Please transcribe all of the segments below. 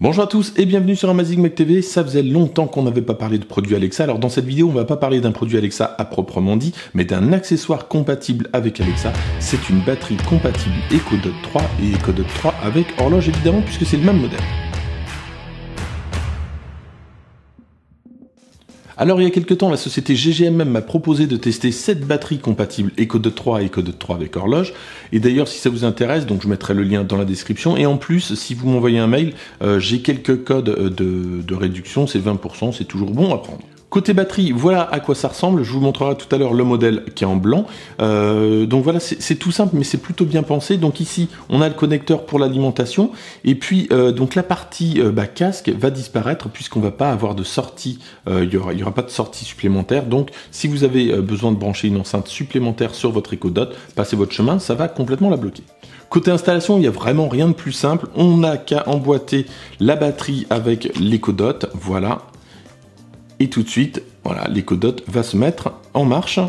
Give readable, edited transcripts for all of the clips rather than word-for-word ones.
Bonjour à tous et bienvenue sur Amazing Mac TV. Ça faisait longtemps qu'on n'avait pas parlé de produits Alexa. Alors dans cette vidéo, on va pas parler d'un produit Alexa à proprement dit, mais d'un accessoire compatible avec Alexa. C'est une batterie compatible Echo Dot 3 et Echo Dot 3 avec horloge évidemment puisque c'est le même modèle. Alors il y a quelques temps, la société GGMM m'a proposé de tester cette batterie compatible Echo Dot 3 et Echo Dot 3 avec horloge. Et d'ailleurs, si ça vous intéresse, donc je mettrai le lien dans la description. Et en plus, si vous m'envoyez un mail, j'ai quelques codes de réduction, c'est 20%, c'est toujours bon à prendre. Côté batterie, voilà à quoi ça ressemble. Je vous montrerai tout à l'heure le modèle qui est en blanc. Donc voilà, c'est tout simple, mais c'est plutôt bien pensé. Donc ici, on a le connecteur pour l'alimentation. Et puis, donc la partie casque va disparaître puisqu'on va pas avoir de sortie. Il y aura pas de sortie supplémentaire. Donc, si vous avez besoin de brancher une enceinte supplémentaire sur votre Echo Dot, passez votre chemin, ça va complètement la bloquer. Côté installation, il n'y a vraiment rien de plus simple. On n'a qu'à emboîter la batterie avec l'Echo Dot. Voilà. Et tout de suite, voilà, l'Echo Dot va se mettre en marche.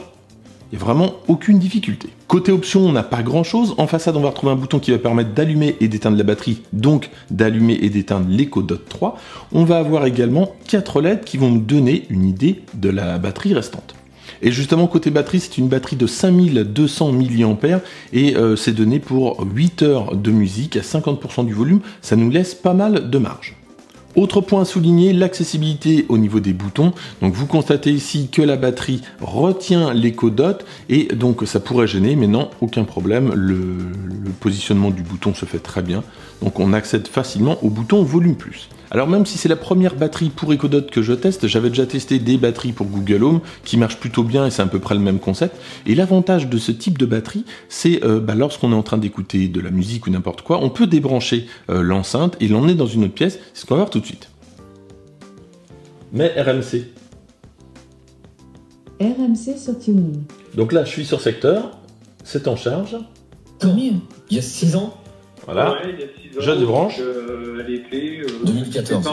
Il n'y a vraiment aucune difficulté. Côté option, on n'a pas grand chose. En façade, on va retrouver un bouton qui va permettre d'allumer et d'éteindre la batterie, donc d'allumer et d'éteindre l'Echo Dot 3. On va avoir également 4 LED qui vont nous donner une idée de la batterie restante. Et justement, côté batterie, c'est une batterie de 5200 mAh et c'est donné pour 8 heures de musique à 50% du volume. Ça nous laisse pas mal de marge. Autre point à souligner, l'accessibilité au niveau des boutons. Donc vous constatez ici que la batterie retient l'Echo Dot et donc ça pourrait gêner, mais non, aucun problème. Le positionnement du bouton se fait très bien. Donc on accède facilement au bouton volume plus. Alors même si c'est la première batterie pour Echo Dot que je teste, j'avais déjà testé des batteries pour Google Home qui marchent plutôt bien et c'est à peu près le même concept. Et l'avantage de ce type de batterie, c'est lorsqu'on est en train d'écouter de la musique ou n'importe quoi, on peut débrancher l'enceinte et l'emmener dans une autre pièce, c'est ce qu'on va voir tout de suite. Mais RMC. RMC sur Tuning. Donc là, je suis sur secteur, c'est en charge. Tant mieux, il y a 6 ans. Voilà, ouais, il y a 6 ans, je débranche. Elle était 2014.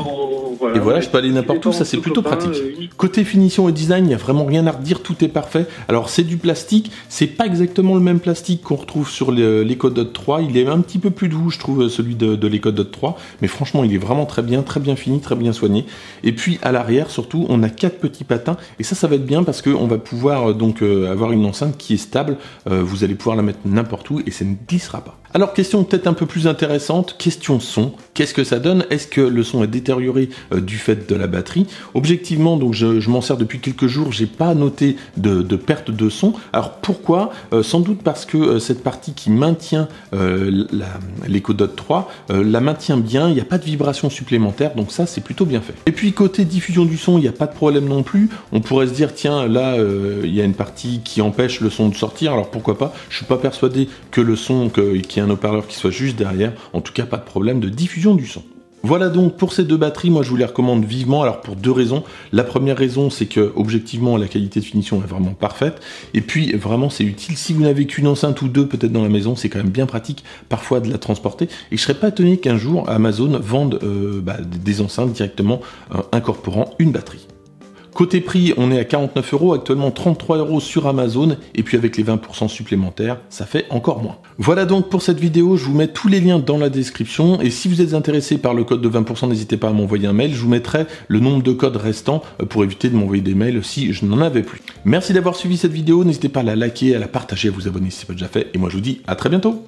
Et voilà, je peux aller n'importe où, ça c'est plutôt pratique. Côté finition et design, il n'y a vraiment rien à redire, tout est parfait. Alors c'est du plastique, c'est pas exactement le même plastique qu'on retrouve sur l'Echo Dot 3, il est un petit peu plus doux, je trouve, celui de l'Echo Dot 3, mais franchement il est vraiment très bien fini, très bien soigné. Et puis à l'arrière, surtout, on a 4 petits patins, et ça va être bien parce qu'on va pouvoir donc avoir une enceinte qui est stable, vous allez pouvoir la mettre n'importe où et ça ne glissera pas. Alors question peut-être un peu plus intéressante, question son, qu'est-ce que ça donne? Est-ce que le son est détérioré du fait de la batterie? Objectivement, donc je m'en sers depuis quelques jours, j'ai pas noté de perte de son. Alors pourquoi? Sans doute parce que cette partie qui maintient l'Echo Dot 3 la maintient bien, il n'y a pas de vibration supplémentaire, donc ça c'est plutôt bien fait. Et puis côté diffusion du son, il n'y a pas de problème non plus. On pourrait se dire tiens là il y a une partie qui empêche le son de sortir, alors pourquoi pas? Je suis pas persuadé que le son, qu'il y ait un haut-parleur qui soit juste derrière, en tout cas pas de problème de diffusion du son. Voilà donc pour ces deux batteries, moi je vous les recommande vivement, alors pour deux raisons. La première raison, c'est que objectivement la qualité de finition est vraiment parfaite, et puis vraiment c'est utile, si vous n'avez qu'une enceinte ou deux peut-être dans la maison, c'est quand même bien pratique parfois de la transporter, et je serais pas étonné qu'un jour Amazon vende des enceintes directement incorporant une batterie. Côté prix, on est à 49 €, actuellement 33 € sur Amazon, et puis avec les 20% supplémentaires, ça fait encore moins. Voilà donc pour cette vidéo, je vous mets tous les liens dans la description, et si vous êtes intéressé par le code de 20%, n'hésitez pas à m'envoyer un mail, je vous mettrai le nombre de codes restants pour éviter de m'envoyer des mails si je n'en avais plus. Merci d'avoir suivi cette vidéo, n'hésitez pas à la liker, à la partager, à vous abonner si ce n'est pas déjà fait, et moi je vous dis à très bientôt.